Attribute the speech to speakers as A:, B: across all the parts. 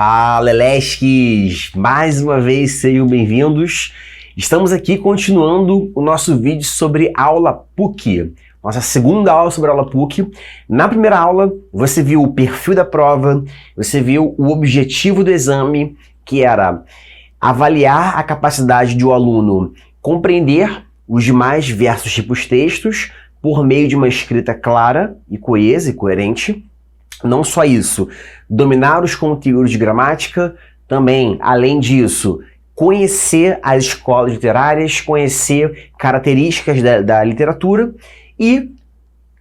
A: Fala, Lesques! Mais uma vez, sejam bem-vindos. Estamos aqui continuando o nosso vídeo sobre aula PUC. Nossa segunda aula sobre aula PUC. Na primeira aula, você viu o perfil da prova, você viu o objetivo do exame, que era avaliar a capacidade do aluno compreender os demais diversos tipos de textos por meio de uma escrita clara e coesa e coerente. Não só isso, dominar os conteúdos de gramática, também, além disso, conhecer as escolas literárias, conhecer características da literatura e,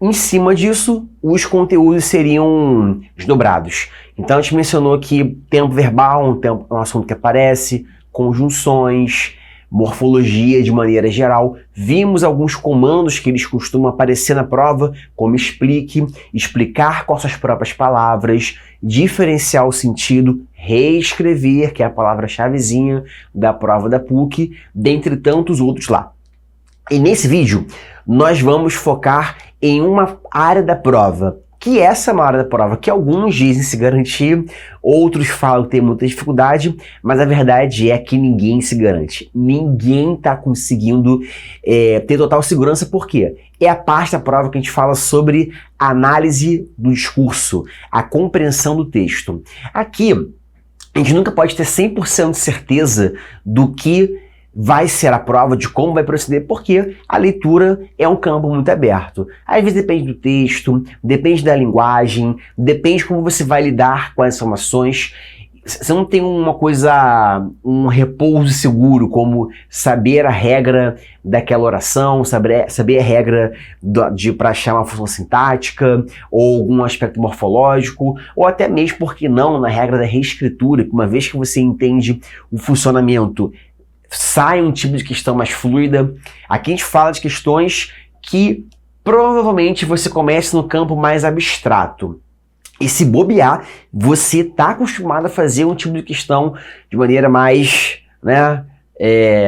A: em cima disso, os conteúdos seriam desdobrados. Então a gente mencionou que tempo verbal é um assunto que aparece, conjunções, morfologia de maneira geral. Vimos alguns comandos que eles costumam aparecer na prova, como explique, explicar com as suas próprias palavras, diferenciar o sentido, reescrever, que é a palavra-chavezinha da prova da PUC, dentre tantos outros lá. E nesse vídeo, nós vamos focar em uma área da prova, que essa é uma área da prova que alguns dizem se garantir, outros falam que tem muita dificuldade, mas a verdade é que ninguém se garante. Ninguém está conseguindo ter total segurança, por quê? É a parte da prova que a gente fala sobre análise do discurso, a compreensão do texto. Aqui, a gente nunca pode ter 100% de certeza do que vai ser a prova, de como vai proceder, porque a leitura é um campo muito aberto. Às vezes depende do texto, depende da linguagem, depende de como você vai lidar com as informações. Você não tem uma coisa, um repouso seguro, como saber a regra daquela oração, saber a regra para achar uma função sintática, ou algum aspecto morfológico, ou até mesmo, por que não, na regra da reescritura, que uma vez que você entende o funcionamento, sai um tipo de questão mais fluida. Aqui a gente fala de questões que provavelmente você começa no campo mais abstrato. E se bobear, você está acostumado a fazer um tipo de questão de maneira mais,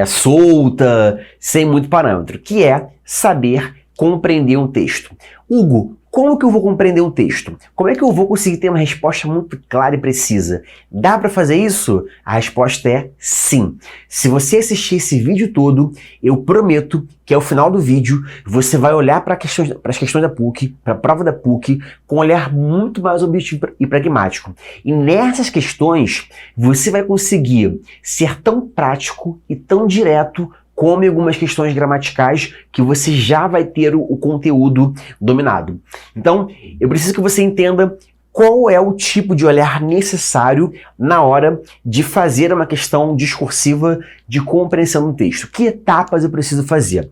A: solta, sem muito parâmetro, que é saber compreender um texto. Hugo, como que eu vou compreender um texto? Como é que eu vou conseguir ter uma resposta muito clara e precisa? Dá para fazer isso? A resposta é sim. Se você assistir esse vídeo todo, eu prometo que ao final do vídeo você vai olhar para as questões da PUC, para a prova da PUC, com um olhar muito mais objetivo e pragmático. E nessas questões você vai conseguir ser tão prático e tão direto como em algumas questões gramaticais que você já vai ter o conteúdo dominado. Então, eu preciso que você entenda qual é o tipo de olhar necessário na hora de fazer uma questão discursiva de compreensão do texto. Que etapas eu preciso fazer?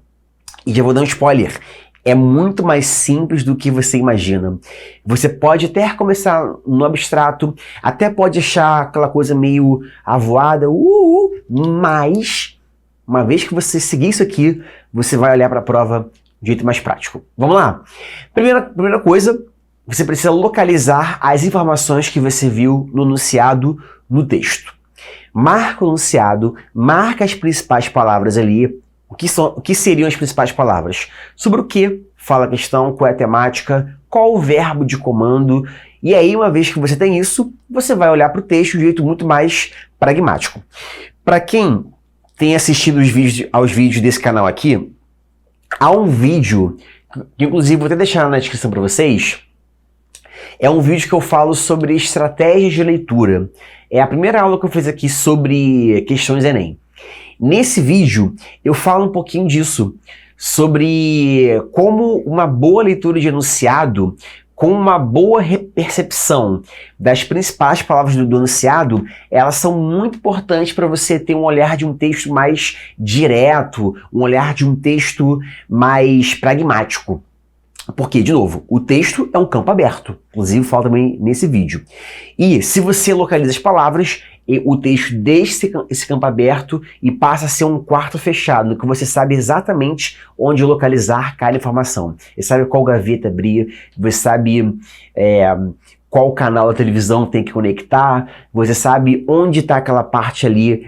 A: E já vou dar um spoiler. É muito mais simples do que você imagina. Você pode até começar no abstrato, até pode achar aquela coisa meio avoada, mas uma vez que você seguir isso aqui, você vai olhar para a prova de jeito mais prático. Vamos lá? Primeira coisa, você precisa localizar as informações que você viu no enunciado no texto. Marca o enunciado, marca as principais palavras ali. O que seriam as principais palavras? Sobre o que fala a questão, qual é a temática, qual o verbo de comando. E aí, uma vez que você tem isso, você vai olhar para o texto de um jeito muito mais pragmático. Para quem tem assistido aos vídeos desse canal aqui, há um vídeo, que inclusive vou até deixar na descrição para vocês, é um vídeo que eu falo sobre estratégias de leitura. É a primeira aula que eu fiz aqui sobre questões Enem. Nesse vídeo eu falo um pouquinho disso, sobre como uma boa leitura de enunciado, com uma boa percepção das principais palavras do enunciado, elas são muito importantes para você ter um olhar de um texto mais direto, um olhar de um texto mais pragmático. Porque, de novo, o texto é um campo aberto, inclusive falo também nesse vídeo. E se você localiza as palavras, o texto deixa esse campo aberto e passa a ser um quarto fechado, no que você sabe exatamente onde localizar cada informação. Você sabe qual gaveta abrir, você sabe qual canal da televisão tem que conectar, você sabe onde está aquela parte ali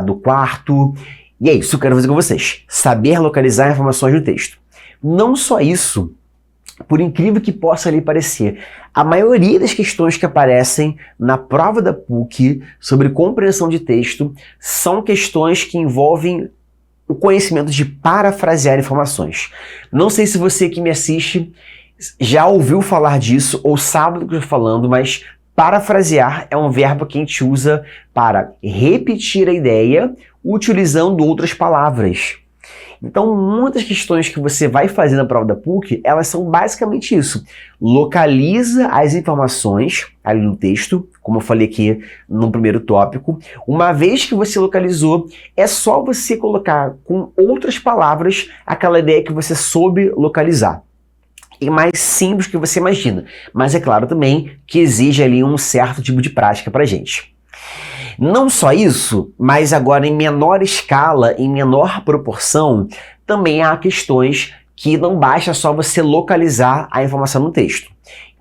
A: do quarto. E é isso que eu quero fazer com vocês, saber localizar informações do texto. Não só isso, por incrível que possa lhe parecer, a maioria das questões que aparecem na prova da PUC sobre compreensão de texto são questões que envolvem o conhecimento de parafrasear informações. Não sei se você que me assiste já ouviu falar disso ou sabe do que eu estou falando, mas parafrasear é um verbo que a gente usa para repetir a ideia utilizando outras palavras. Então, muitas questões que você vai fazer na prova da PUC, elas são basicamente isso. Localiza as informações ali no texto, como eu falei aqui no primeiro tópico. Uma vez que você localizou, é só você colocar com outras palavras aquela ideia que você soube localizar. E mais simples que você imagina. Mas é claro também que exige ali um certo tipo de prática pra gente. Não só isso, mas agora em menor escala, em menor proporção, também há questões que não basta só você localizar a informação no texto.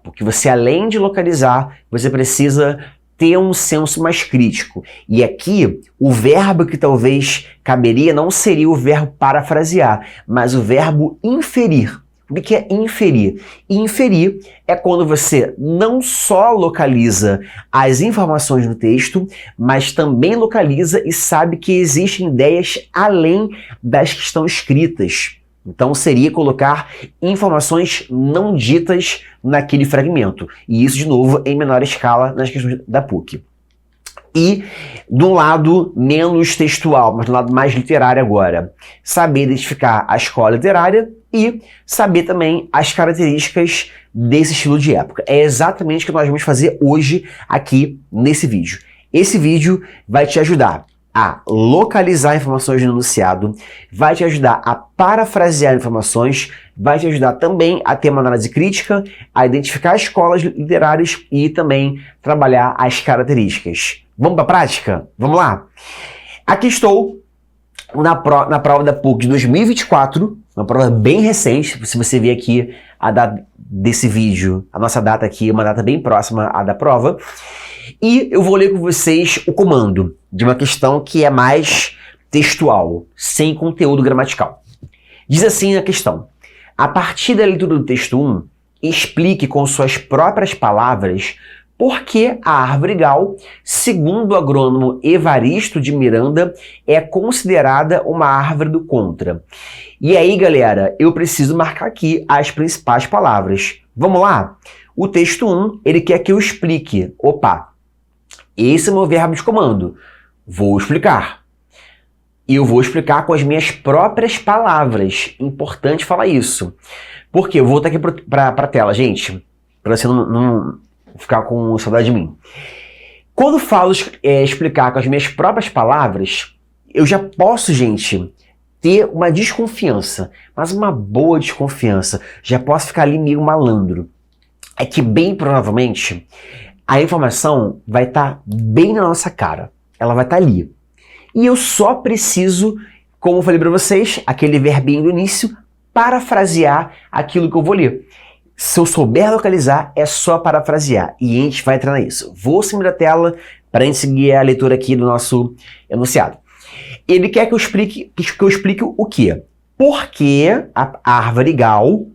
A: Porque você, além de localizar, você precisa ter um senso mais crítico. E aqui, o verbo que talvez caberia não seria o verbo parafrasear, mas o verbo inferir. O que é inferir? Inferir é quando você não só localiza as informações no texto, mas também localiza e sabe que existem ideias além das que estão escritas. Então seria colocar informações não ditas naquele fragmento. E isso, de novo, em menor escala nas questões da PUC. E, de um lado menos textual, mas do lado mais literário agora, saber identificar a escola literária e saber também as características desse estilo de época. É exatamente o que nós vamos fazer hoje aqui nesse vídeo. Esse vídeo vai te ajudar a localizar informações no enunciado, vai te ajudar a parafrasear informações, vai te ajudar também a ter uma análise crítica, a identificar escolas literárias e também trabalhar as características. Vamos para a prática? Vamos lá? Aqui estou na prova da PUC de 2024, uma prova bem recente. Se você ver aqui a data desse vídeo, a nossa data aqui é uma data bem próxima à da prova. E eu vou ler com vocês o comando de uma questão que é mais textual, sem conteúdo gramatical. Diz assim a questão: a partir da leitura do texto 1, explique com suas próprias palavras por que a árvore gal, segundo o agrônomo Evaristo de Miranda, é considerada uma árvore do contra. E aí, galera, eu preciso marcar aqui as principais palavras. Vamos lá? O texto 1, ele quer que eu explique. Opa, esse é o meu verbo de comando. Vou explicar. E eu vou explicar com as minhas próprias palavras. Importante falar isso. Porque eu vou voltar aqui para a tela, gente, para você não ficar com saudade de mim. Quando falo explicar com as minhas próprias palavras, eu já posso, gente, ter uma desconfiança, mas uma boa desconfiança. Já posso ficar ali meio malandro. É que bem provavelmente a informação vai estar bem na nossa cara. Ela vai estar ali. E eu só preciso, como eu falei para vocês, aquele verbinho do início, parafrasear aquilo que eu vou ler. Se eu souber localizar, é só parafrasear. E a gente vai treinar isso. Vou sumir a tela para a gente seguir a leitura aqui do nosso enunciado. Ele quer que eu explique o quê? Por que a árvore gal,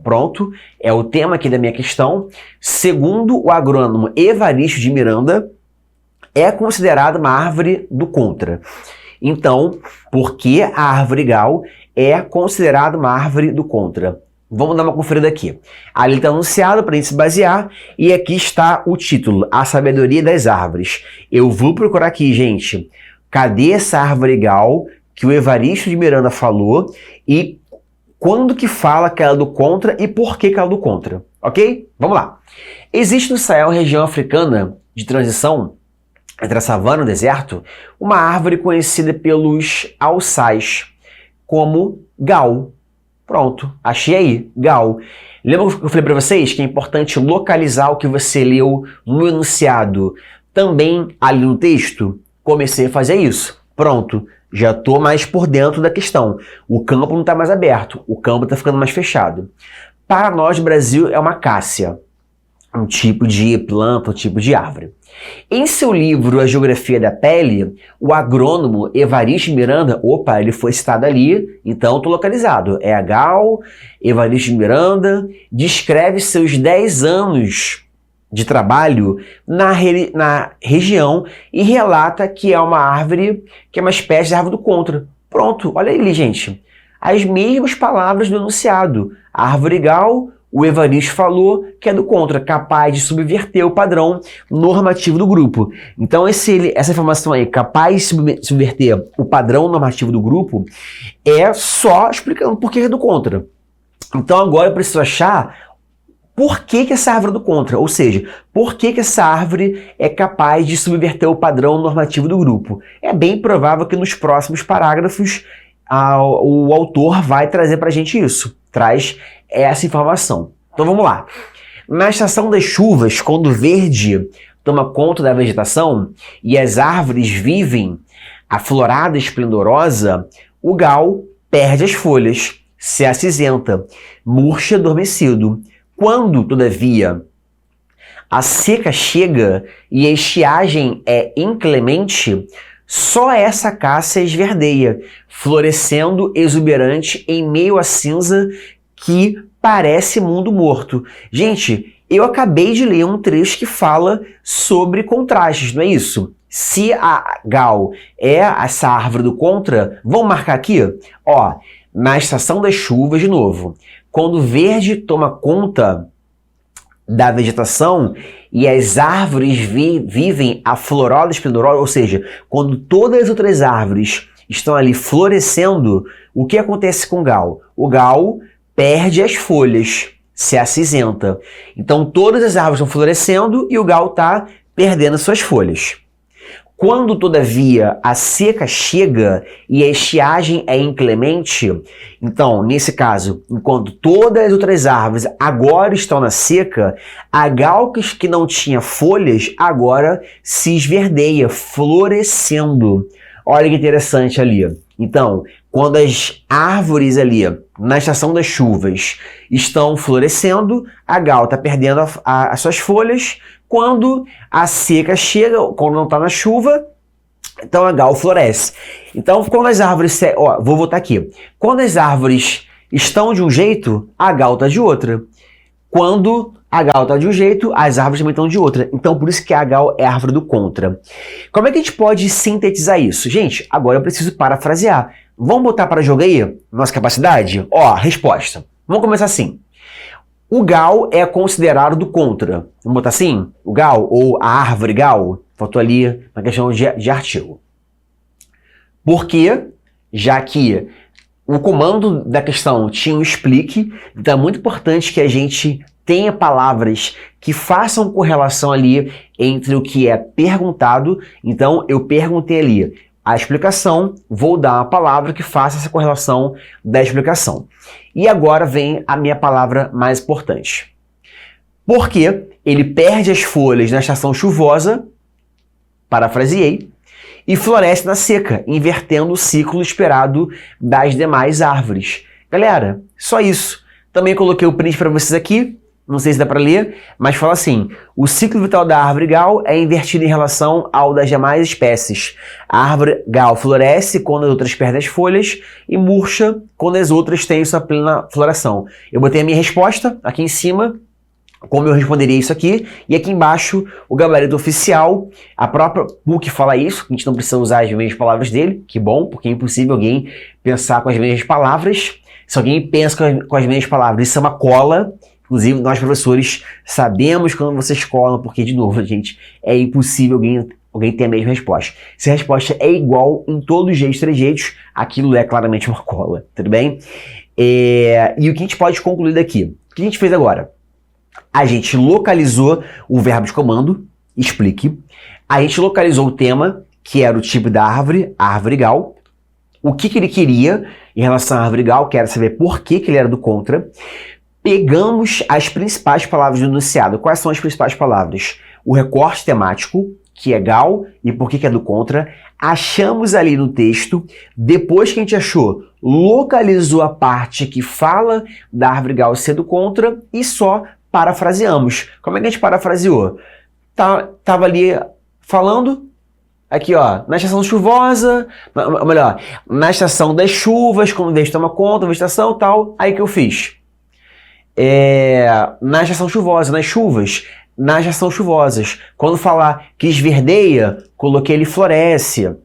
A: pronto, é o tema aqui da minha questão, segundo o agrônomo Evaristo de Miranda, é considerada uma árvore do contra. Então, por que a árvore gal é considerada uma árvore do contra? Vamos dar uma conferida aqui. Ali está anunciado para a gente se basear e aqui está o título, A Sabedoria das Árvores. Eu vou procurar aqui, gente, cadê essa árvore gal que o Evaristo de Miranda falou e quando que fala que ela é do contra e por que ela é do contra, ok? Vamos lá. Existe no Sahel, região africana de transição entre a savana e o deserto, uma árvore conhecida pelos alçais como gal. Pronto, achei aí, gal. Lembra que eu falei para vocês que é importante localizar o que você leu no enunciado também ali no texto? Comecei a fazer isso. Pronto, já estou mais por dentro da questão. O campo não está mais aberto, o campo está ficando mais fechado. Para nós, Brasil, é uma acácia. um tipo de planta, um tipo de árvore. Em seu livro A Geografia da Pele, o agrônomo Evaristo Miranda, opa, ele foi citado ali, então estou localizado, é a Gal, Evaristo Miranda, descreve seus 10 anos de trabalho na região e relata que é uma árvore, que é uma espécie de árvore do contra. Pronto, olha ali, gente. As mesmas palavras do enunciado. A árvore Gal, o Evaristo falou que é do contra, capaz de subverter o padrão normativo do grupo. Então essa informação aí, capaz de subverter o padrão normativo do grupo, é só explicando por que é do contra. Então agora eu preciso achar por que essa árvore é do contra, ou seja, por que essa árvore é capaz de subverter o padrão normativo do grupo. É bem provável que nos próximos parágrafos o autor vai trazer para a gente isso, traz essa informação. Então vamos lá. Na estação das chuvas, quando o verde toma conta da vegetação e as árvores vivem a florada esplendorosa, o gal perde as folhas, se acinzenta, murcha adormecido. Quando, todavia, a seca chega e a estiagem é inclemente, só essa caça esverdeia, florescendo exuberante em meio à cinza que parece mundo morto. Gente, eu acabei de ler um trecho que fala sobre contrastes, não é isso? Se a gal é essa árvore do contra, vamos marcar aqui? Ó, na estação das chuvas, de novo, quando o verde toma conta da vegetação e as árvores vivem a florada esplendorosa, ou seja, quando todas as outras árvores estão ali florescendo, o que acontece com o gal? O gal perde as folhas, se acinzenta. Então todas as árvores estão florescendo e o gal está perdendo suas folhas. Quando, todavia, a seca chega e a estiagem é inclemente, então, nesse caso, enquanto todas as outras árvores agora estão na seca, a gal que não tinha folhas agora se esverdeia, florescendo. Olha que interessante ali. Então, quando as árvores ali, na estação das chuvas, estão florescendo, a gal está perdendo as suas folhas. Quando a seca chega, quando não está na chuva, então a gal floresce. Então, quando as árvores... vou voltar aqui. Quando as árvores estão de um jeito, a gal está de outra. Quando a gal está de um jeito, as árvores também estão de outra. Então, por isso que a gal é a árvore do contra. Como é que a gente pode sintetizar isso? Gente, agora eu preciso parafrasear. Vamos botar para jogo aí nossa capacidade? Ó, resposta. Vamos começar assim. O gal é considerado do contra. Vamos botar assim? O gal ou a árvore gal? Faltou ali na questão de artigo. Por quê? Já que o comando da questão tinha um explique, então é muito importante que a gente tenha palavras que façam correlação ali entre o que é perguntado. Então eu perguntei ali a explicação, vou dar uma palavra que faça essa correlação da explicação. E agora vem a minha palavra mais importante. Porque ele perde as folhas na estação chuvosa, parafraseei, e floresce na seca, invertendo o ciclo esperado das demais árvores. Galera, só isso. Também coloquei o print para vocês aqui. Não sei se dá para ler, mas fala assim: o ciclo vital da árvore gal é invertido em relação ao das demais espécies. A árvore gal floresce quando as outras perdem as folhas e murcha quando as outras têm sua plena floração. Eu botei a minha resposta aqui em cima, como eu responderia isso aqui, e aqui embaixo o gabarito oficial. A própria PUC fala isso, a gente não precisa usar as mesmas palavras dele, que bom, porque é impossível alguém pensar com as mesmas palavras. Se alguém pensa com as mesmas palavras, isso é uma cola. Inclusive, nós professores sabemos quando vocês colam, porque, de novo, gente, é impossível alguém ter a mesma resposta. Se a resposta é igual em todos os jeitos, trejeitos, aquilo é claramente uma cola, tudo bem? E o que a gente pode concluir daqui? O que a gente fez agora? A gente localizou o verbo de comando, explique. A gente localizou o tema, que era o tipo da árvore, a árvore gal. O que ele queria em relação à árvore gal, que era saber por que ele era do contra. Pegamos as principais palavras do enunciado. Quais são as principais palavras? O recorte temático, que é gal e por que é do contra. Achamos ali no texto. Depois que a gente achou, localizou a parte que fala da árvore gal ser do contra e só parafraseamos. Como é que a gente parafraseou? Tava ali falando, aqui ó, na estação chuvosa, ou melhor, na estação das chuvas, quando o vento toma conta, a vegetação e tal, aí que eu fiz. Na estação chuvosa, nas chuvas, nas estações chuvosas. Quando falar que esverdeia, coloquei ele floresce.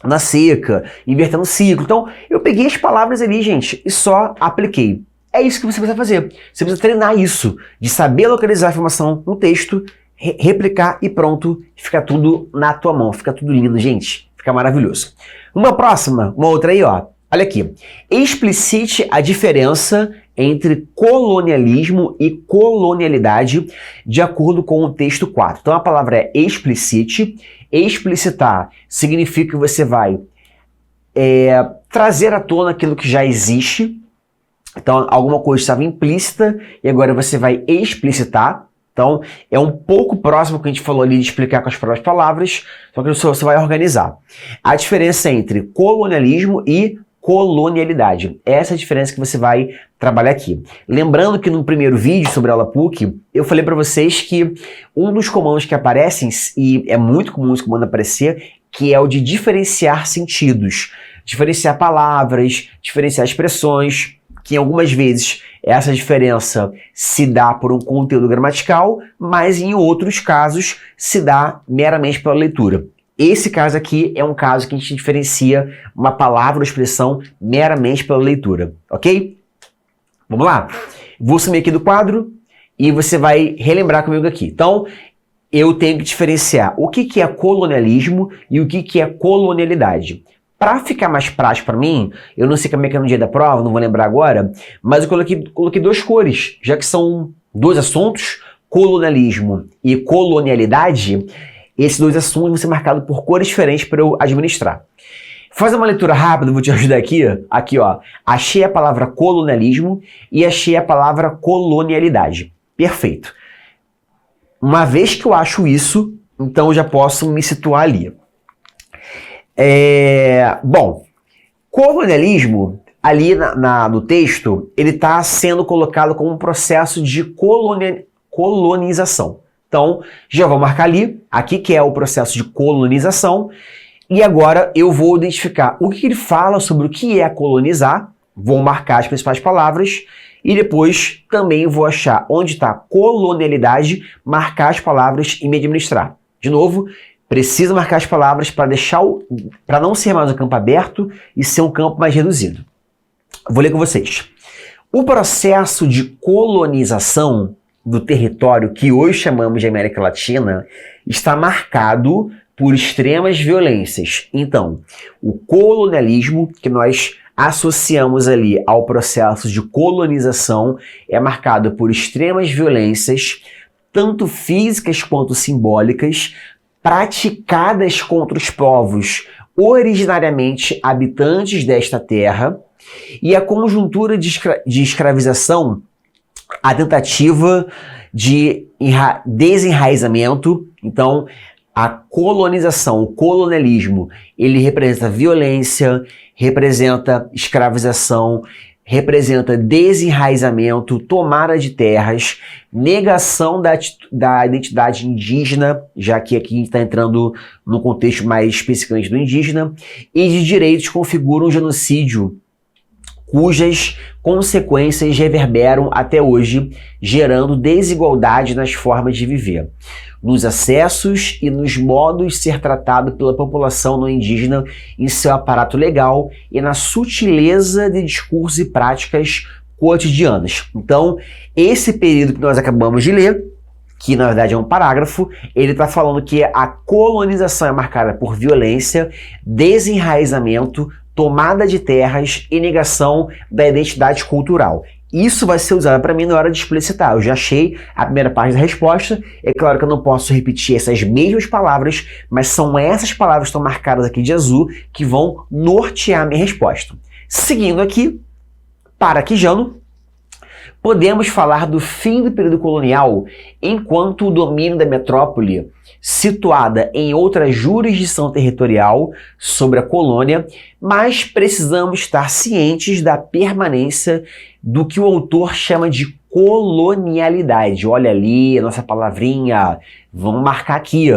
A: Na seca, invertendo o ciclo. Então, eu peguei as palavras ali, gente, e só apliquei. É isso que você precisa fazer. Você precisa treinar isso, de saber localizar a informação no texto, replicar e pronto, fica tudo na tua mão. Fica tudo lindo, gente. Fica maravilhoso. Uma outra aí, ó. Olha aqui. Explicite a diferença entre colonialismo e colonialidade de acordo com o texto 4. Então, a palavra é explicite. Explicitar significa que você vai trazer à tona aquilo que já existe. Então, alguma coisa estava implícita e agora você vai explicitar. Então, é um pouco próximo que a gente falou ali de explicar com as próprias palavras, só que você vai organizar. A diferença entre colonialismo e colonialidade. Essa é a diferença que você vai trabalhar aqui. Lembrando que no primeiro vídeo sobre a aula PUC, eu falei para vocês que um dos comandos que aparecem, e é muito comum esse comando aparecer, que é o de diferenciar sentidos. Diferenciar palavras, diferenciar expressões, que algumas vezes essa diferença se dá por um conteúdo gramatical, mas em outros casos se dá meramente pela leitura. Esse caso aqui é um caso que a gente diferencia uma palavra ou expressão meramente pela leitura, ok? Vamos lá? Vou sumir aqui do quadro e você vai relembrar comigo aqui. Então, eu tenho que diferenciar o que é colonialismo e o que é colonialidade. Para ficar mais prático para mim, eu não sei como é que é no dia da prova, não vou lembrar agora, mas eu coloquei duas cores, já que são dois assuntos, colonialismo e colonialidade. Esses dois assuntos vão ser marcados por cores diferentes para eu administrar. Fazer uma leitura rápida, vou te ajudar aqui. Aqui, ó. Achei a palavra colonialismo e achei a palavra colonialidade. Perfeito. Uma vez que eu acho isso, então eu já posso me situar ali. Bom, colonialismo, ali no texto, ele está sendo colocado como um processo de colonização. Então, já vou marcar ali, aqui que é o processo de colonização, e agora eu vou identificar o que ele fala sobre o que é colonizar, vou marcar as principais palavras, e depois também vou achar onde está colonialidade, marcar as palavras e me administrar. De novo, preciso marcar as palavras para não ser mais um campo aberto e ser um campo mais reduzido. Vou ler com vocês. O processo de colonização do território que hoje chamamos de América Latina está marcado por extremas violências. Então, o colonialismo, que nós associamos ali ao processo de colonização, é marcado por extremas violências, tanto físicas quanto simbólicas, praticadas contra os povos originariamente habitantes desta terra, e a conjuntura de escravização, a tentativa de desenraizamento. Então, a colonização, o colonialismo, ele representa violência, representa escravização, representa desenraizamento, tomada de terras, negação da identidade indígena, já que aqui está entrando no contexto mais especificamente do indígena, e de direitos configuram um genocídio cujas consequências reverberam até hoje, gerando desigualdade nas formas de viver, nos acessos e nos modos de ser tratado pela população não indígena em seu aparato legal e na sutileza de discursos e práticas cotidianas. Então, esse período que nós acabamos de ler, que na verdade é um parágrafo, ele está falando que a colonização é marcada por violência, desenraizamento, tomada de terras e negação da identidade cultural. Isso vai ser usado para mim na hora de explicitar. Eu já achei a primeira parte da resposta. É claro que eu não posso repetir essas mesmas palavras, mas são essas palavras que estão marcadas aqui de azul que vão nortear a minha resposta. Seguindo aqui, paraquejando, podemos falar do fim do período colonial enquanto o domínio da metrópole, situada em outra jurisdição territorial sobre a colônia, mas precisamos estar cientes da permanência do que o autor chama de colonialidade. Olha ali a nossa palavrinha, vamos marcar aqui,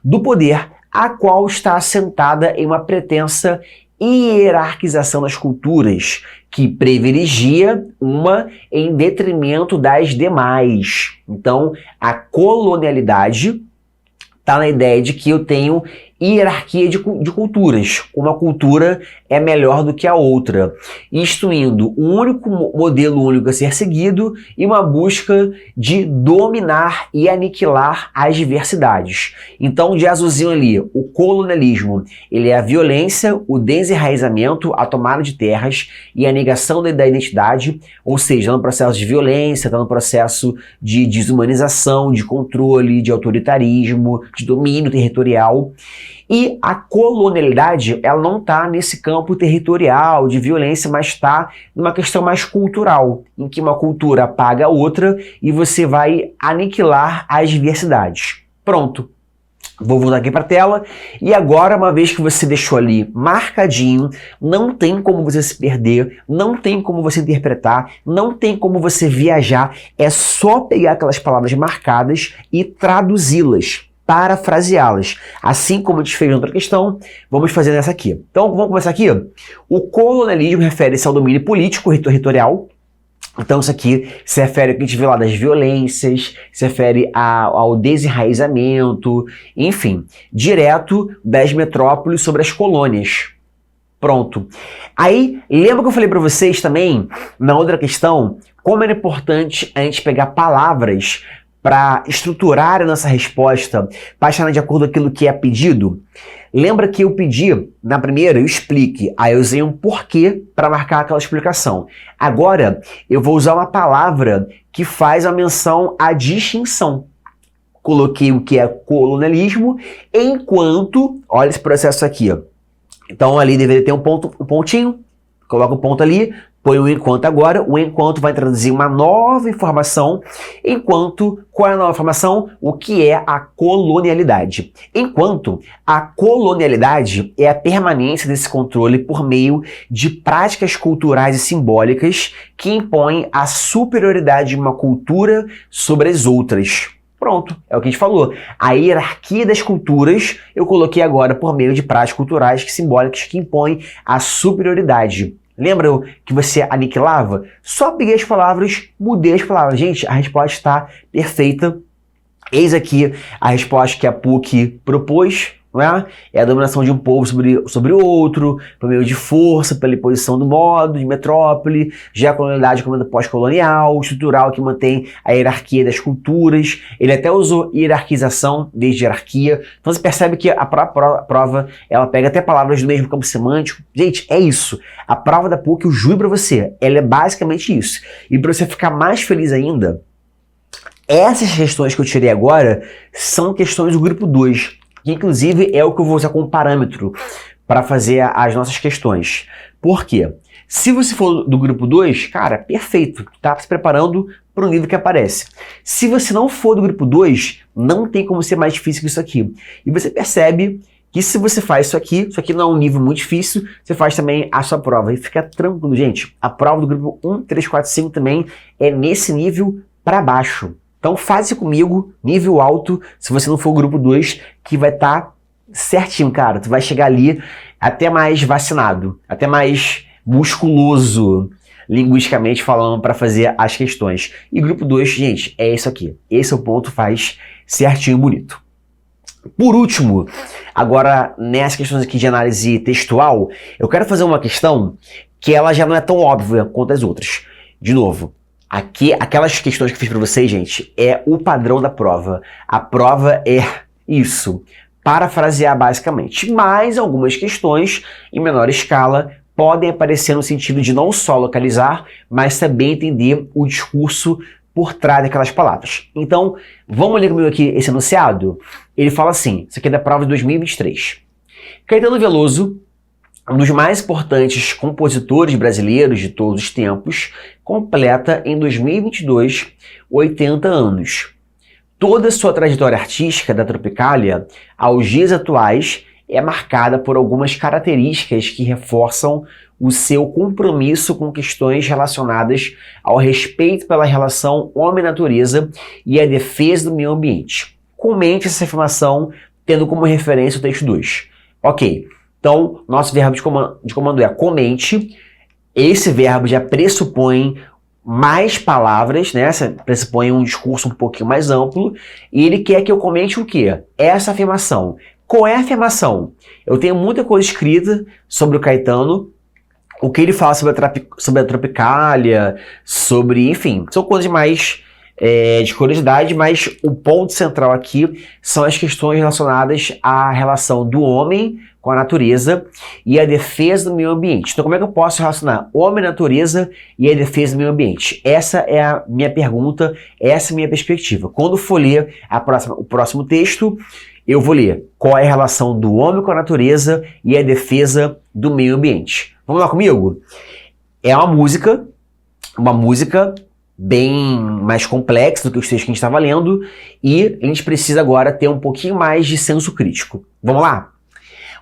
A: do poder, a qual está assentada em uma pretensa hierarquização das culturas, que privilegia uma em detrimento das demais. Então, a colonialidade está na ideia de que eu tenho hierarquia de culturas. Uma cultura é melhor do que a outra, instituindo um único modelo único a ser seguido e uma busca de dominar e aniquilar as diversidades. Então, de azulzinho ali, o colonialismo, ele é a violência, o desenraizamento, a tomada de terras e a negação da identidade, ou seja, está no processo de violência, está no processo de desumanização, de controle, de autoritarismo, de domínio territorial. E a colonialidade, ela não está nesse campo territorial de violência, mas está numa questão mais cultural, em que uma cultura apaga a outra e você vai aniquilar as diversidades. Pronto. Vou voltar aqui para a tela e agora, uma vez que você deixou ali marcadinho, não tem como você se perder, não tem como você interpretar, não tem como você viajar, é só pegar aquelas palavras marcadas e traduzi-las, parafraseá-las. Assim como a gente fez na outra questão, vamos fazer nessa aqui. Então, vamos começar aqui. O colonialismo refere-se ao domínio político e territorial. Então isso aqui se refere ao que a gente vê lá das violências, se refere ao desenraizamento, enfim, direto das metrópoles sobre as colônias. Pronto. Aí, lembra que eu falei para vocês também, na outra questão, como era importante a gente pegar palavras para estruturar a nossa resposta, para estar de acordo com aquilo que é pedido? Lembra que eu pedi, na primeira, eu explique, aí eu usei um porquê para marcar aquela explicação. Agora, eu vou usar uma palavra que faz a menção à distinção. Coloquei o que é colonialismo, enquanto, olha esse processo aqui, ó. Então ali deveria ter um pontinho, coloca o ponto ali, põe o enquanto agora, o enquanto vai traduzir uma nova informação, enquanto, qual é a nova informação? O que é a colonialidade. Enquanto, a colonialidade é a permanência desse controle por meio de práticas culturais e simbólicas que impõem a superioridade de uma cultura sobre as outras. Pronto, é o que a gente falou. A hierarquia das culturas eu coloquei agora por meio de práticas culturais e simbólicas que impõem a superioridade. Lembra que você aniquilava? Só peguei as palavras, mudei as palavras. Gente, a resposta está perfeita. Eis aqui a resposta que a PUC propôs, não é? É a dominação de um povo sobre o outro, por meio de força, pela imposição do modo, de metrópole, já a colonialidade como pós-colonial, estrutural, que mantém a hierarquia das culturas. Ele até usou hierarquização desde hierarquia. Então você percebe que a prova, ela pega até palavras do mesmo campo semântico. Gente, é isso. A prova da PUC, eu juro pra você, ela é basicamente isso. E para você ficar mais feliz ainda, essas questões que eu tirei agora são questões do grupo 2. Que inclusive é o que eu vou usar como parâmetro para fazer as nossas questões. Por quê? Se você for do grupo 2, cara, perfeito, tá se preparando para o nível que aparece. Se você não for do grupo 2, não tem como ser mais difícil que isso aqui. E você percebe que se você faz isso aqui não é um nível muito difícil, você faz também a sua prova. E fica tranquilo, gente, a prova do grupo 1, 3, 4, 5 também é nesse nível para baixo. Então faz comigo, nível alto, se você não for o grupo 2, que vai estar certinho, cara. Tu vai chegar ali até mais vacinado, até mais musculoso, linguisticamente falando, para fazer as questões. E grupo 2, gente, é isso aqui. Esse é o ponto, faz certinho, bonito. Por último, agora nessas questões aqui de análise textual, eu quero fazer uma questão que ela já não é tão óbvia quanto as outras. De novo, aqui, aquelas questões que eu fiz para vocês, gente, é o padrão da prova. A prova é isso, parafrasear basicamente. Mas algumas questões, em menor escala, podem aparecer no sentido de não só localizar, mas também entender o discurso por trás daquelas palavras. Então, vamos ler comigo aqui esse enunciado? Ele fala assim, isso aqui é da prova de 2023. Caetano Veloso, um dos mais importantes compositores brasileiros de todos os tempos, completa em 2022 80 anos. Toda sua trajetória artística da Tropicália aos dias atuais é marcada por algumas características que reforçam o seu compromisso com questões relacionadas ao respeito pela relação homem-natureza e a defesa do meio ambiente. Comente essa afirmação tendo como referência o texto 2. Ok, então nosso verbo de comando é comente. Esse verbo já pressupõe mais palavras, né? Pressupõe um discurso um pouquinho mais amplo, e ele quer que eu comente o quê? Essa afirmação. Qual é a afirmação? Eu tenho muita coisa escrita sobre o Caetano, o que ele fala sobre a Tropicália, enfim, são coisas mais de curiosidade, mas o ponto central aqui são as questões relacionadas à relação do homem com a natureza e a defesa do meio ambiente. Então, como é que eu posso relacionar homem, natureza e a defesa do meio ambiente? Essa é a minha pergunta, essa é a minha perspectiva. Quando for ler o próximo texto, eu vou ler qual é a relação do homem com a natureza e a defesa do meio ambiente. Vamos lá comigo? É uma música bem mais complexa do que os textos que a gente estava lendo, e a gente precisa agora ter um pouquinho mais de senso crítico. Vamos lá?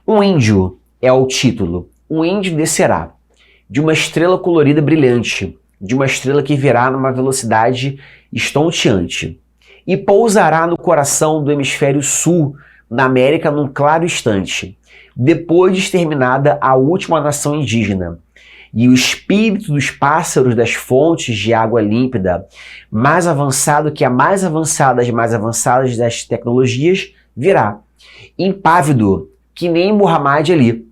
A: Um índio é o título. Um índio descerá de uma estrela colorida brilhante, de uma estrela que virá numa velocidade estonteante, e pousará no coração do hemisfério sul, na América, num claro instante, depois de exterminada a última nação indígena. E o espírito dos pássaros das fontes de água límpida, mais avançado que a mais avançada das tecnologias, virá. Impávido, que nem Muhammad Ali,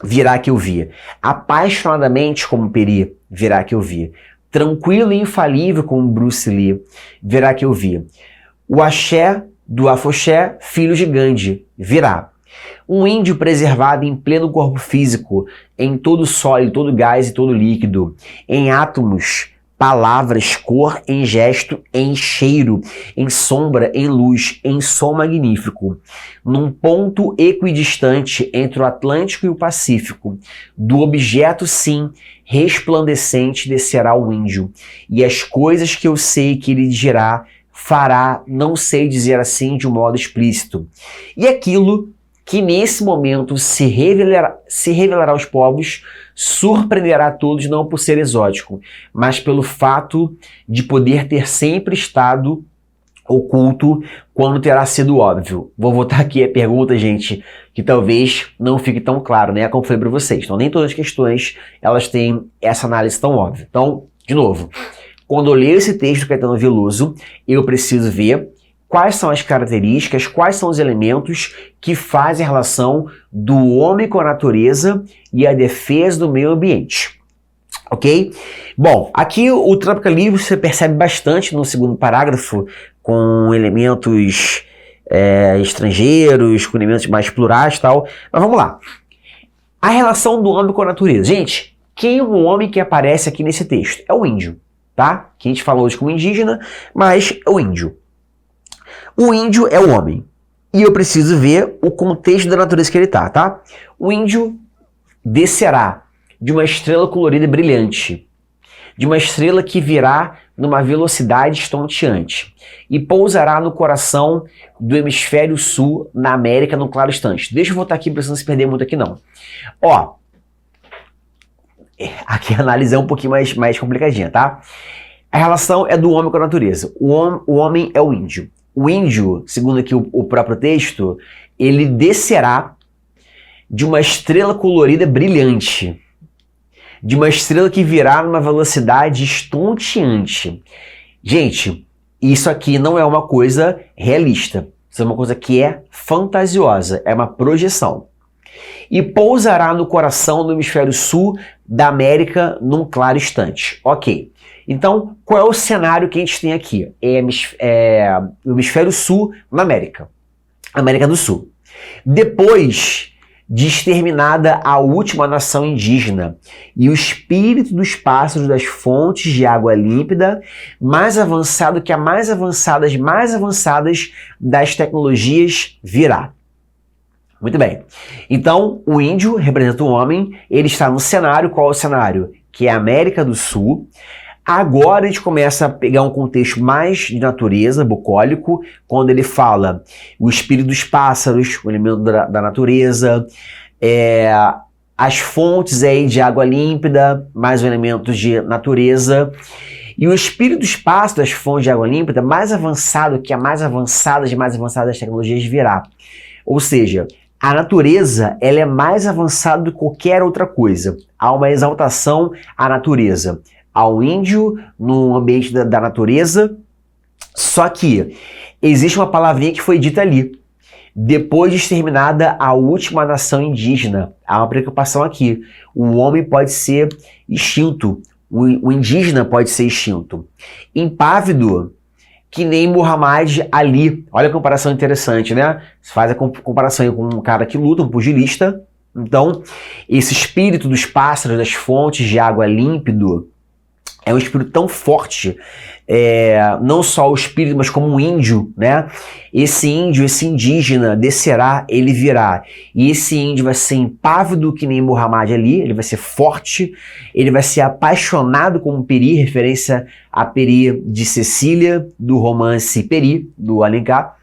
A: virá que eu vi. Apaixonadamente como Peri, virá que eu vi. Tranquilo e infalível como Bruce Lee, virá que eu vi. O axé do afoxé, filho de Gandhi, virá. Um índio preservado em pleno corpo físico, em todo sólido, todo gás e todo líquido, em átomos, palavras, cor, em gesto, em cheiro, em sombra, em luz, em som magnífico, num ponto equidistante entre o Atlântico e o Pacífico, do objeto sim, resplandecente descerá o índio, e as coisas que eu sei que ele dirá, fará, não sei dizer assim de um modo explícito, e aquilo que nesse momento se revelará aos povos, surpreenderá a todos não por ser exótico, mas pelo fato de poder ter sempre estado oculto quando terá sido óbvio. Vou voltar aqui a pergunta, gente, que talvez não fique tão claro, né? Como falei para vocês. Então, nem todas as questões elas têm essa análise tão óbvia. Então, de novo, quando eu leio esse texto do Caetano Veloso, eu preciso ver quais são as características, quais são os elementos que fazem a relação do homem com a natureza e a defesa do meio ambiente. Ok? Bom, aqui o tropicalismo você percebe bastante no segundo parágrafo, com elementos estrangeiros, com elementos mais plurais e tal. Mas vamos lá. A relação do homem com a natureza. Gente, quem é o homem que aparece aqui nesse texto? É o índio, tá? Que a gente falou hoje como indígena, mas é o índio. O índio é o homem. E eu preciso ver o contexto da natureza que ele tá? O índio descerá de uma estrela colorida brilhante, de uma estrela que virá numa velocidade estonteante, e pousará no coração do hemisfério sul, na América, num claro instante. Deixa eu voltar aqui, para você não se perder muito aqui não. Ó, aqui a análise é um pouquinho mais complicadinha, tá? A relação é do homem com a natureza. O homem é o índio. O índio, segundo aqui o próprio texto, ele descerá de uma estrela colorida brilhante, de uma estrela que virá numa velocidade estonteante. Gente, isso aqui não é uma coisa realista. Isso é uma coisa que é fantasiosa, é uma projeção. E pousará no coração do hemisfério sul da América num claro instante. Ok. Então, qual é o cenário que a gente tem aqui? É o hemisfério sul na América. América do Sul. Depois de exterminada a última nação indígena e o espírito dos pássaros das fontes de água límpida, mais avançado que a mais avançadas das tecnologias virá. Muito bem. Então, o índio representa o homem, ele está no cenário, qual é o cenário? Que é a América do Sul. Agora a gente começa a pegar um contexto mais de natureza, bucólico, quando ele fala o espírito dos pássaros, o elemento da natureza, as fontes aí de água límpida, mais os elementos de natureza. E o espírito do espaço das fontes de água límpida, mais avançado que a mais avançada das tecnologias virá. Ou seja, a natureza ela é mais avançada do que qualquer outra coisa. Há uma exaltação à natureza. Há um índio no ambiente da natureza, só que existe uma palavrinha que foi dita ali. Depois de exterminada a última nação indígena, há uma preocupação aqui. O homem pode ser extinto, o indígena pode ser extinto. Impávido, que nem Muhammad Ali. Olha a comparação interessante, né? Você faz a comparação com um cara que luta, um pugilista. Então, esse espírito dos pássaros, das fontes de água límpido, é um espírito tão forte, não só o espírito, mas como um índio, né? Esse índio, esse indígena descerá, ele virá. E esse índio vai ser impávido que nem Muhammad Ali, ele vai ser forte, ele vai ser apaixonado como Peri, referência a Peri de Cecília, do romance Peri, do Alencar.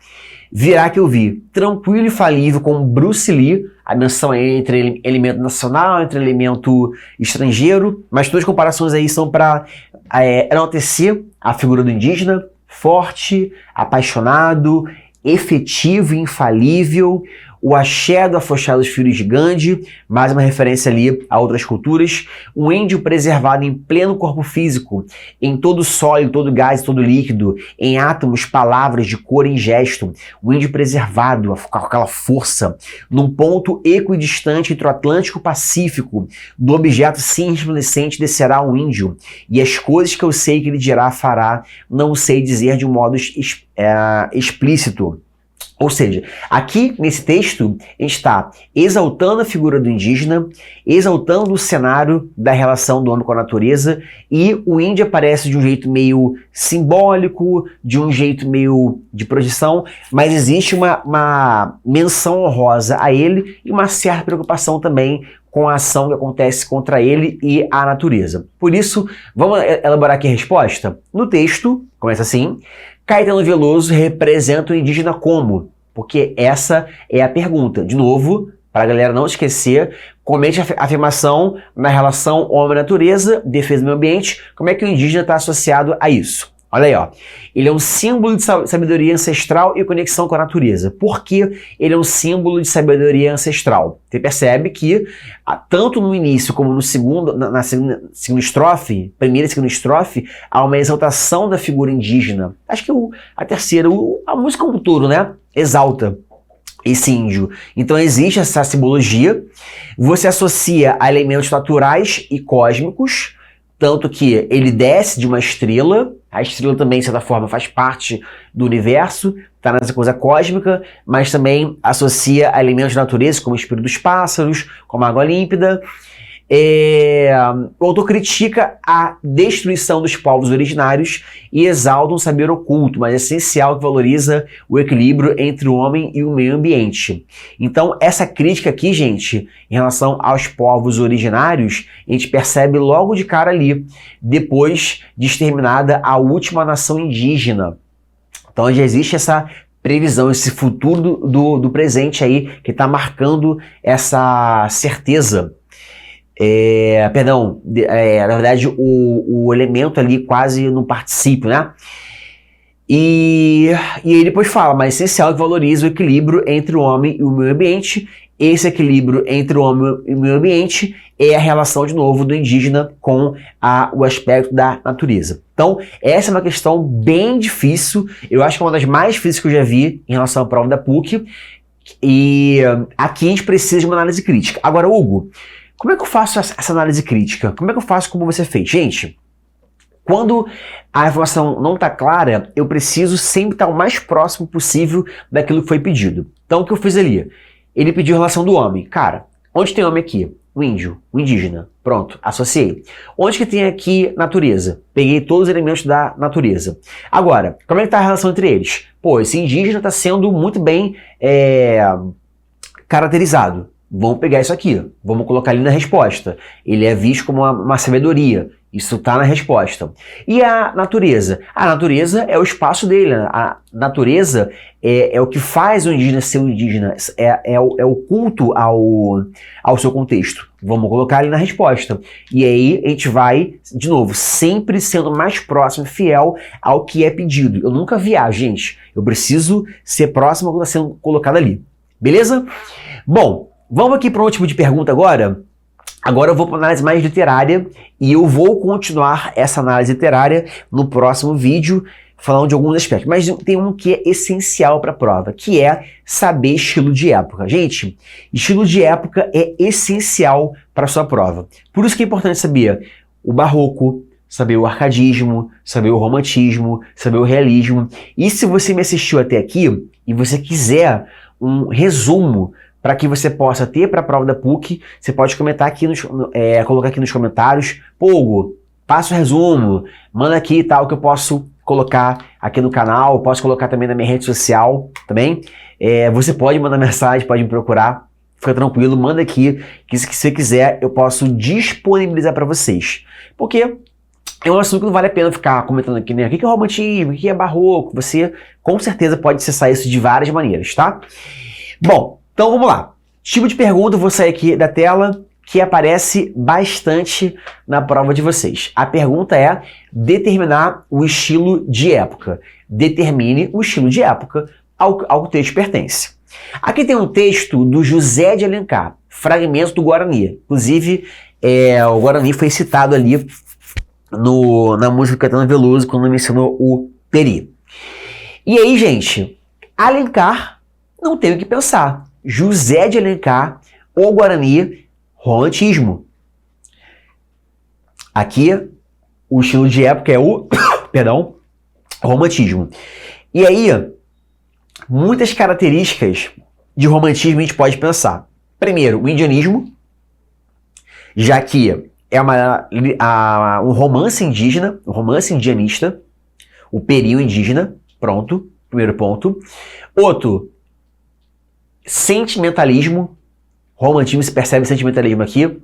A: Virá que eu vi, tranquilo e falível como Bruce Lee, a menção é entre elemento nacional, entre elemento estrangeiro, mas todas as comparações aí são para enaltecer a figura do indígena, forte, apaixonado, efetivo e infalível, o axé do afrouxado dos filhos de Gandhi, mais uma referência ali a outras culturas, um índio preservado em pleno corpo físico, em todo sólido, todo gás, todo líquido, em átomos, palavras, de cor e gesto, o índio preservado, com aquela força, num ponto equidistante entre o Atlântico e o Pacífico, do objeto sim resplandecente descerá um índio, e as coisas que eu sei que ele dirá, fará, não sei dizer de um modo explícito. Ou seja, aqui nesse texto a gente está exaltando a figura do indígena, exaltando o cenário da relação do homem com a natureza, e o índio aparece de um jeito meio simbólico, de um jeito meio de projeção, mas existe uma menção honrosa a ele e uma certa preocupação também com a ação que acontece contra ele e a natureza. Por isso, vamos elaborar aqui a resposta? No texto, começa assim: Caetano Veloso representa o indígena como? Porque essa é a pergunta. De novo, para a galera não esquecer, comente a afirmação na relação homem-natureza, defesa do meio ambiente, como é que o indígena está associado a isso. Olha aí, ó. Ele é um símbolo de sabedoria ancestral e conexão com a natureza. Por que ele é um símbolo de sabedoria ancestral? Você percebe que, tanto no início como no na segunda estrofe, primeira e segunda estrofe, há uma exaltação da figura indígena. Acho que a terceira, a música como um todo, né? Exalta esse índio. Então existe essa simbologia. Você associa a elementos naturais e cósmicos, tanto que ele desce de uma estrela. A estrela também, de certa forma, faz parte do universo, está nessa coisa cósmica, mas também associa a elementos de natureza, como o espírito dos pássaros, como a água límpida. O autor critica a destruição dos povos originários e exalta um saber oculto, mas essencial, que valoriza o equilíbrio entre o homem e o meio ambiente. Então, essa crítica aqui, gente, em relação aos povos originários, a gente percebe logo de cara ali, depois de exterminada a última nação indígena. Então, já existe essa previsão, esse futuro do presente aí, que está marcando essa certeza. Na verdade, o elemento ali quase no particípio, né? E ele depois fala, mas essencial que valoriza o equilíbrio entre o homem e o meio ambiente. Esse equilíbrio entre o homem e o meio ambiente é a relação, de novo, do indígena com o aspecto da natureza. Então, essa é uma questão bem difícil. Eu acho que é uma das mais difíceis que eu já vi em relação à prova da PUC. E aqui a gente precisa de uma análise crítica. Agora, Hugo, como é que eu faço essa análise crítica? Como é que eu faço como você fez? Gente, quando a informação não está clara, eu preciso sempre estar o mais próximo possível daquilo que foi pedido. Então, o que eu fiz ali? Ele pediu a relação do homem. Cara, onde tem homem aqui? O índio, o indígena. Pronto, associei. Onde que tem aqui natureza? Peguei todos os elementos da natureza. Agora, como é que está a relação entre eles? Pô, esse indígena está sendo muito bem caracterizado. Vamos pegar isso aqui, vamos colocar ali na resposta. Ele é visto como uma sabedoria. Isso está na resposta. E a natureza? A natureza é o espaço dele. A natureza é o que faz o indígena ser um indígena. É o culto ao seu contexto. Vamos colocar ali na resposta. E aí a gente vai, de novo, sempre sendo mais próximo, fiel ao que é pedido. Eu nunca viajo, gente. Eu preciso ser próximo ao que está sendo colocado ali. Beleza? Bom, vamos aqui para um tipo de pergunta agora. Agora eu vou para análise mais literária e eu vou continuar essa análise literária no próximo vídeo, falando de alguns aspectos. Mas tem um que é essencial para a prova, que é saber estilo de época. Gente, estilo de época é essencial para a sua prova. Por isso que é importante saber o barroco, saber o arcadismo, saber o romantismo, saber o realismo. E se você me assistiu até aqui e você quiser um resumo para que você possa ter para a prova da PUC, você pode comentar aqui, colocar aqui nos comentários, pô, Hugo, passa o resumo, manda aqui e tal, que eu posso colocar aqui no canal, posso colocar também na minha rede social, também. Você pode mandar mensagem, pode me procurar, fica tranquilo, manda aqui, que se você quiser eu posso disponibilizar para vocês. Porque é um assunto que não vale a pena ficar comentando aqui, né? O que é romantismo, o que é barroco, você com certeza pode acessar isso de várias maneiras, tá? Bom, então vamos lá. Tipo de pergunta, eu vou sair aqui da tela, que aparece bastante na prova de vocês. A pergunta é determinar o estilo de época. Determine o estilo de época ao que o texto pertence. Aqui tem um texto do José de Alencar, fragmento do Guarani. Inclusive, o Guarani foi citado ali na música do Caetano Veloso, quando mencionou o Peri. E aí, gente, Alencar não tem o que pensar. José de Alencar, o Guarani, romantismo. Aqui, o estilo de época é o, perdão, romantismo. E aí, muitas características de romantismo a gente pode pensar. Primeiro, o indianismo, já que é um romance indígena, um romance indianista, o período indígena, pronto, primeiro ponto. Outro, sentimentalismo, romantismo, se percebe sentimentalismo aqui.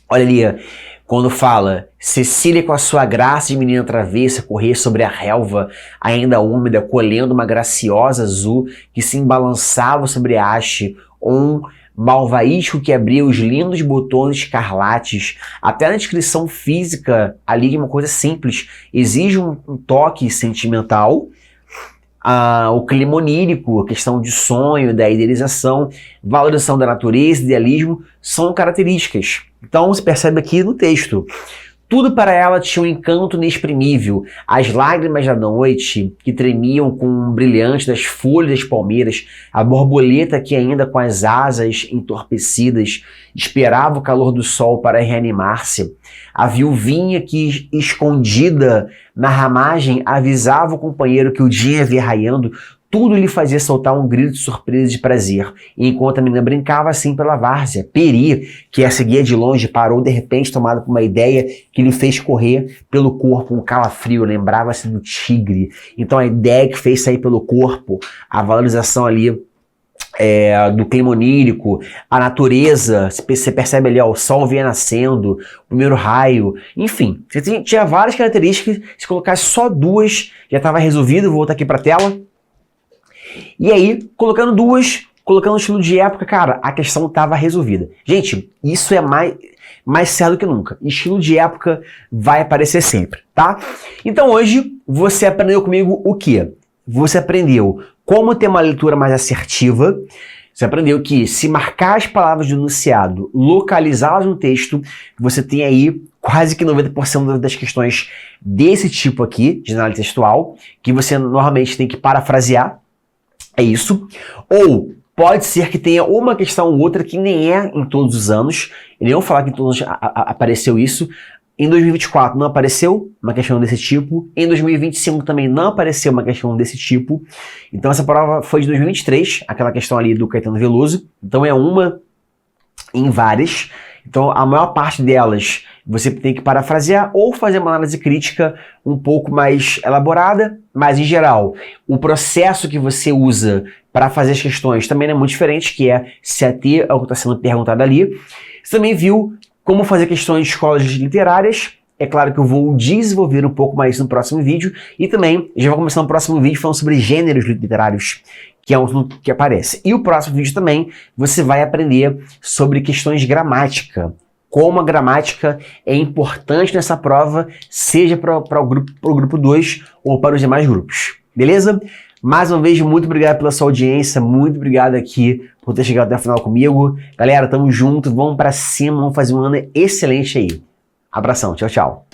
A: Olha ali, quando fala Cecília com a sua graça de menina travessa correr sobre a relva ainda úmida, colhendo uma graciosa azul que se embalançava sobre a haste, um malvaísco que abria os lindos botões escarlates. Até na descrição física ali, uma coisa simples, exige um toque sentimental. O clima onírico, a questão de sonho, da idealização, valorização da natureza, idealismo, são características. Então você percebe aqui no texto. Tudo para ela tinha um encanto inexprimível. As lágrimas da noite que tremiam com o brilhante das folhas das palmeiras, a borboleta que ainda com as asas entorpecidas esperava o calor do sol para reanimar-se. A viuvinha que, escondida na ramagem, avisava o companheiro que o dia havia raiando. Tudo lhe fazia soltar um grito de surpresa e de prazer. E enquanto a menina brincava assim pela várzea, Peri, que a seguia de longe, parou de repente tomado por uma ideia que lhe fez correr pelo corpo um calafrio, lembrava-se do tigre. Então a ideia que fez sair pelo corpo, a valorização ali do clima onírico, a natureza, você percebe ali, o sol vinha nascendo, o primeiro raio, enfim, você tinha várias características, se colocasse só duas, já estava resolvido. Vou voltar aqui para a tela. E aí, colocando duas, colocando o estilo de época, cara, a questão estava resolvida. Gente, isso é mais certo do que nunca. Estilo de época vai aparecer sempre, tá? Então hoje, você aprendeu comigo o quê? Você aprendeu como ter uma leitura mais assertiva. Você aprendeu que se marcar as palavras do enunciado, localizá-las no texto, você tem aí quase que 90% das questões desse tipo aqui, de análise textual, que você normalmente tem que parafrasear. É isso. Ou pode ser que tenha uma questão ou outra que nem é em todos os anos. E nem vou falar que em todos os anos apareceu isso. Em 2024 não apareceu uma questão desse tipo. Em 2025 também não apareceu uma questão desse tipo. Então essa prova foi de 2023, aquela questão ali do Caetano Veloso. Então é uma em várias. Então, a maior parte delas você tem que parafrasear ou fazer uma análise crítica um pouco mais elaborada, mas em geral, o processo que você usa para fazer as questões também não é muito diferente, que é se ater ao que está sendo perguntado ali. Você também viu como fazer questões de escolas literárias. É claro que eu vou desenvolver um pouco mais no próximo vídeo e também já vou começar no próximo vídeo falando sobre gêneros literários, que é um que aparece. E o próximo vídeo também você vai aprender sobre questões de gramática, como a gramática é importante nessa prova, seja para o grupo 2 ou para os demais grupos. Beleza? Mais uma vez, muito obrigado pela sua audiência, muito obrigado aqui por ter chegado até o final comigo. Galera, tamo junto, vamos pra cima, vamos fazer um ano excelente aí. Abração, tchau, tchau.